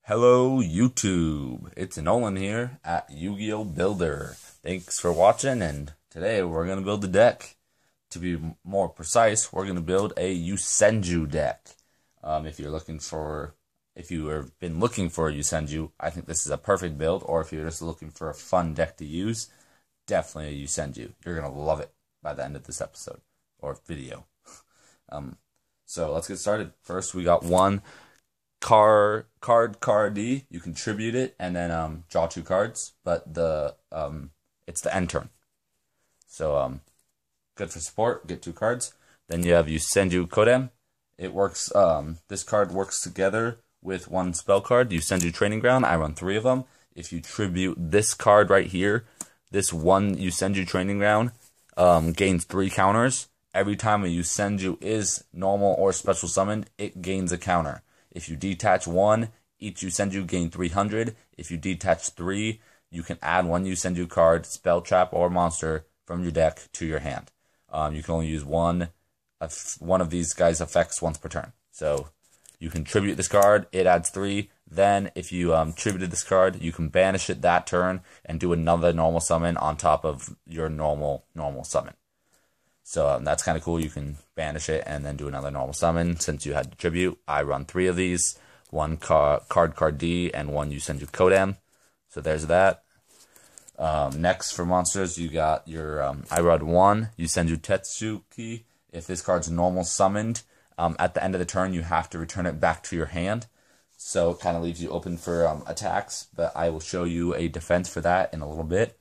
Hello YouTube, it's Nolan here at Yugioh Builder. Thanks for watching, and today we're going to build a deck. To be more precise, we're going to build a Yosenju deck. If you have been looking for a Yosenju, I think this is a perfect build, or if you're just looking for a fun deck to use, definitely a Yosenju. You're going to love it by the end of this episode, or video. So let's get started. First, we got one card D. You contribute it and then draw two cards, but it's the end turn. So good for support. Get two cards. Then you have Yosenju Kodem. It works. This card works together with one spell card. Yosenju Training Ground. I run 3 of them. If you tribute this card right here, this one Yosenju Training Ground gains 3 counters. Every time a Yosenju is normal or special summoned, it gains a counter. If you detach 1, each Yosenju gain 300. If you detach 3, you can add 1 Yosenju card, spell, trap, or monster from your deck to your hand. You can only use one of these guys' effects once per turn. So you can tribute this card, it adds 3. Then if you tributed this card, you can banish it that turn and do another normal summon on top of your normal summon. So that's kind of cool. You can banish it and then do another normal summon since you had to tribute. I run 3 of these, one card D and one Yosenju Kodem. So there's that. Next for monsters, you got your I run 1 Yosenju Tetsuki. If this card's normal summoned, at the end of the turn, you have to return it back to your hand. So it kind of leaves you open for attacks, but I will show you a defense for that in a little bit.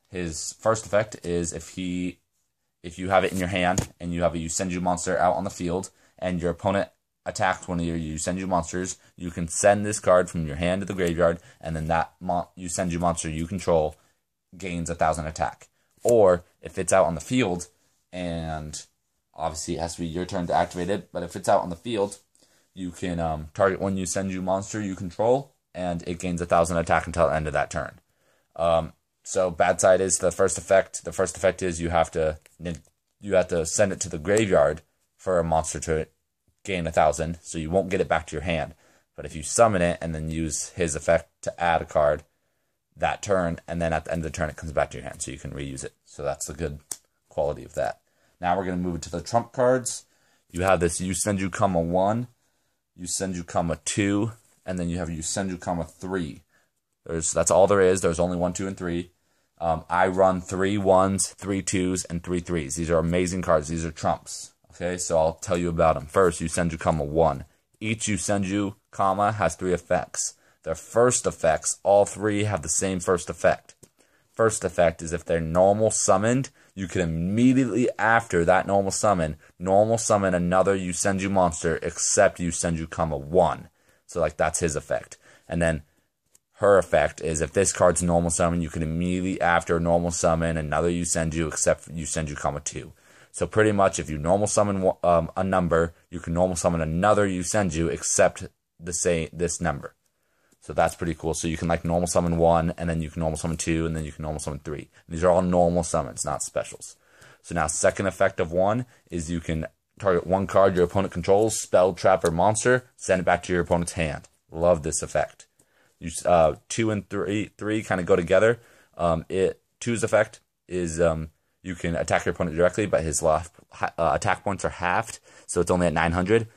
His first effect is if you have it in your hand and you have a Yosenju monster out on the field and your opponent attacked one of your Yosenju monsters, you can send this card from your hand to the graveyard, and then that Yosenju monster you control gains 1,000 attack. Or if it's out on the field, and obviously it has to be your turn to activate it, but if it's out on the field, you can target one Yosenju monster you control, and it gains 1,000 attack until the end of that turn. So bad side is the first effect. The first effect is you have to send it to the graveyard for a monster to gain 1,000, so you won't get it back to your hand. But if you summon it and then use his effect to add a card that turn, and then at the end of the turn it comes back to your hand, so you can reuse it. So that's the good quality of that. Now we're going to move it to the trump cards. You have this Yosenju Kama 1, Yosenju Kama 2, and then you have Yosenju Kama 3. That's all there is. There's only 1, 2, and 3. I run 3 1s, 3 2s, and 3 3s. These are amazing cards. These are trumps. Okay, so I'll tell you about them. First, Yosenju Kama 1. Each Yosenju Kama has 3 effects. Their first effects, all 3 have the same first effect. First effect is if they're normal summoned, you can immediately after that normal summon another Yosenju monster except Yosenju Kama 1. So like that's his effect. And then her effect is if this card's normal summon, you can immediately after normal summon another Yosenju except Yosenju Kama 2. So pretty much if you normal summon a number, you can normal summon another Yosenju except this number. So that's pretty cool. So you can like normal summon 1, and then you can normal summon 2, and then you can normal summon 3. And these are all normal summons, not specials. So now second effect of 1 is you can target 1 card your opponent controls, spell, trap, or monster, send it back to your opponent's hand. Love this effect. 2 and 3 kind of go together. 2's effect is you can attack your opponent directly, but his attack points are halved, so it's only at 900.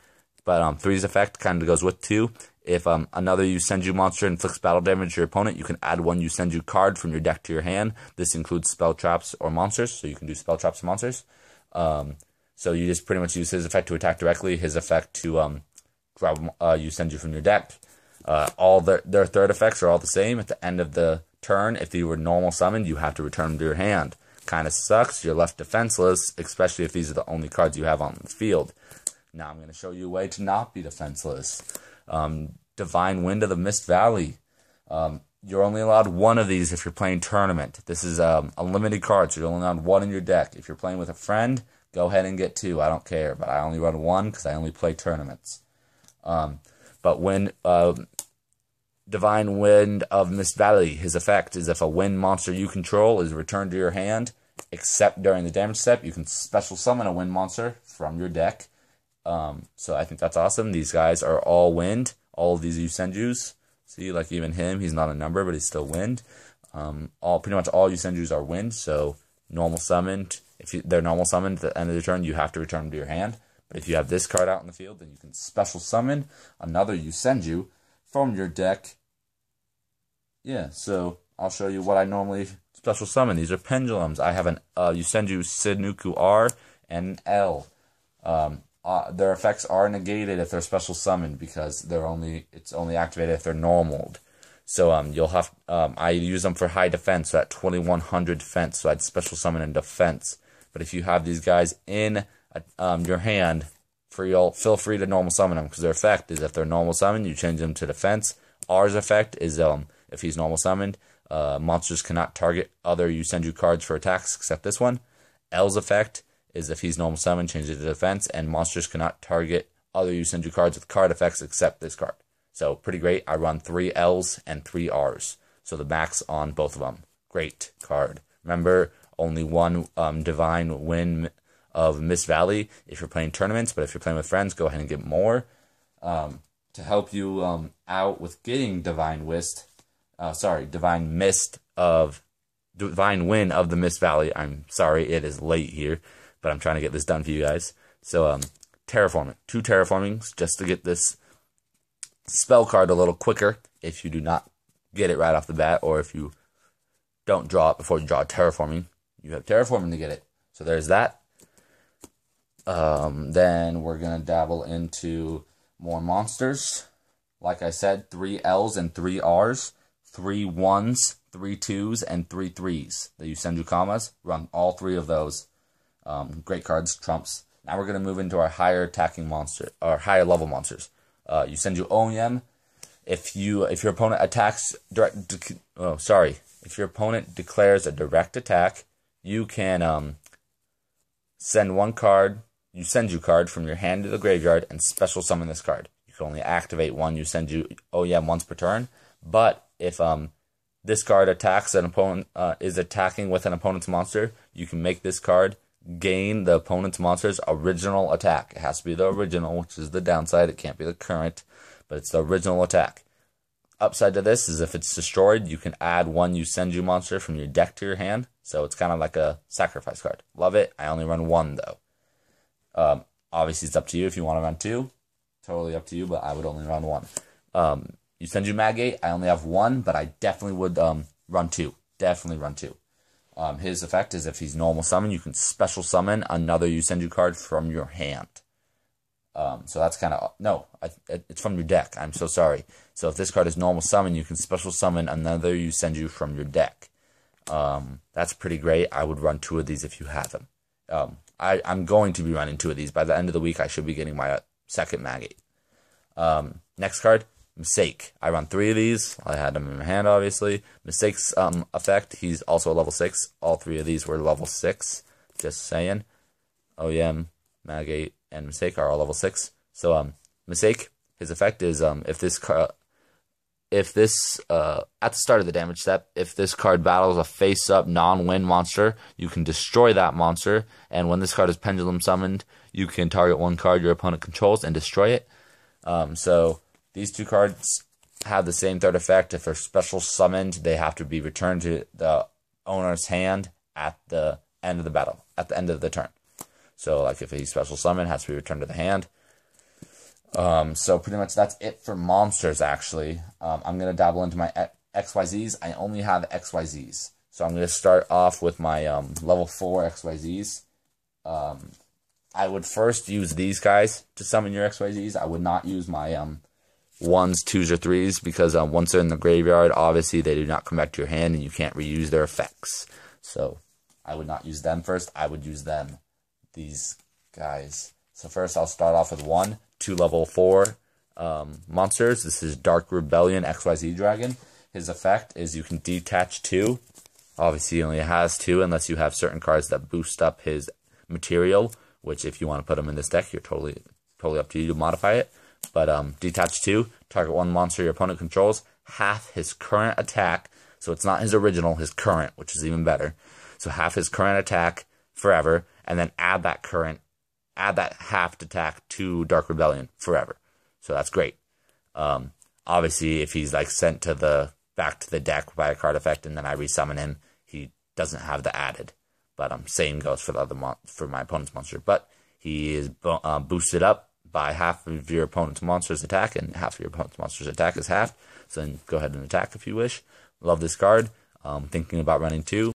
But 3's effect kind of goes with 2. If another Yosenju monster inflicts battle damage to your opponent, you can add 1 Yosenju card from your deck to your hand. This includes spell, traps, or monsters, so you can do spell, traps, or monsters. So you just pretty much use his effect to attack directly, his effect to grab Yosenju from your deck. All their third effects are all the same. At the end of the turn, if you were normal summoned, you have to return them to your hand. Kind of sucks. You're left defenseless, especially if these are the only cards you have on the field. Now I'm going to show you a way to not be defenseless. Divine Wind of the Mist Valley. You're only allowed 1 of these if you're playing tournament. This is a limited card, so you're only allowed 1 in your deck. If you're playing with a friend, go ahead and get 2. I don't care, but I only run 1 because I only play tournaments. But when Divine Wind of Mist Valley, his effect is if a wind monster you control is returned to your hand, except during the damage step, you can special summon a wind monster from your deck. So I think that's awesome. These guys are all wind, all of these Yosenjus. See, like even him, he's not a number, but he's still wind. Pretty much all Yosenjus are wind, so normal summoned. If they're normal summoned at the end of the turn, you have to return them to your hand. But if you have this card out in the field, then you can special summon another Yosenju from your deck. Yeah, so I'll show you what I normally special summon. These are pendulums. I have an Yosenju Sinuku R and an L. Their effects are negated if they're special summoned because it's only activated if they're normaled. So you'll have I use them for high defense, so at 2100 defense. So I'd special summon in defense. But if you have these guys in your hand, feel free to normal summon them because their effect is if they're normal summoned, you change them to defense. R's effect is if he's normal summoned, monsters cannot target other Yosenju cards for attacks except this one. L's effect is if he's normal summoned, change it to defense, and monsters cannot target other Yosenju cards with card effects except this card. So pretty great. I run 3 L's and 3 R's. So the max on both of them. Great card. Remember, only one divine win of Mist Valley if you're playing tournaments, but if you're playing with friends, go ahead and get more. To help you out with getting Divine Mist of Divine Win of the Mist Valley. I'm sorry, it is late here, but I'm trying to get this done for you guys. So terraforming, 2 terraformings just to get this spell card a little quicker if you do not get it right off the bat, or if you don't draw it before you draw terraforming. You have terraforming to get it. So there's that. Then we're going to dabble into more monsters. Like I said, 3 L's and 3 R's, 3 1s, 3 2s, and 3 3s. The Yosenju Kamas, run all 3 of those. Great cards, trumps. Now we're going to move into our higher attacking monster, or higher level monsters. Yosenju Oyem. If your opponent attacks if your opponent declares a direct attack, you can send one card, Yosenju card, from your hand to the graveyard and special summon this card. You can only activate one Yosenju Oyem once per turn, but if this card attacks an opponent, is attacking with an opponent's monster, you can make this card gain the opponent's monster's original attack. It has to be the original, which is the downside. It can't be the current, but it's the original attack. Upside to this is if it's destroyed, you can add one Yosenju monster from your deck to your hand. So it's kind of like a sacrifice card. Love it. I only run 1 though. Obviously it's up to you if you want to run 2. Totally up to you, but I would only run 1. Yosenju Magate, I only have 1, but I definitely would run 2. Definitely run 2. His effect is if he's normal summon, you can special summon another Yosenju card from your hand. So that's kind of... No, it's from your deck. I'm so sorry. So if this card is normal summon, you can special summon another Yosenju from your deck. That's pretty great. I would run 2 of these if you have them. I'm going to be running 2 of these. By the end of the week, I should be getting my second Magate. Next card, Mistake. I run 3 of these. I had them in my hand, obviously. Mistake's effect, he's also a level 6. All 3 of these were level 6. Just saying. OEM, Magate, and Mistake are all level 6. So, Mistake, his effect is at the start of the damage step, if this card battles a face-up non-win monster, you can destroy that monster, and when this card is pendulum summoned, you can target one card your opponent controls and destroy it. So these 2 cards have the same third effect. If they're special summoned, they have to be returned to the owner's hand at the end of the battle, at the end of the turn. So like if he's special summoned, it has to be returned to the hand. So pretty much that's it for monsters, actually. I'm going to dabble into my XYZs. I only have XYZs. So I'm going to start off with my level 4 XYZs. I would first use these guys to summon your XYZs. I would not use my 1s, 2s, or 3s because once they're in the graveyard, obviously they do not come back to your hand and you can't reuse their effects. So I would not use them first. I would use them, these guys. So first I'll start off with 2 level 4 monsters. This is Dark Rebellion XYZ Dragon. His effect is you can detach 2. Obviously he only has 2 unless you have certain cards that boost up his material, which if you want to put them in this deck, you're totally up to you to modify it. But detach 2, target 1 monster your opponent controls, half his current attack. So it's not his original, his current, which is even better. So half his current attack forever, and then add that halved attack to Dark Rebellion forever. So that's great. Obviously, if he's like sent to the back to the deck by a card effect, and then I resummon him, he doesn't have the added. But same goes for the other for my opponent's monster. But he is boosted up by half of your opponent's monster's attack, and half of your opponent's monster's attack is halved. So then go ahead and attack if you wish. Love this card. Thinking about running 2.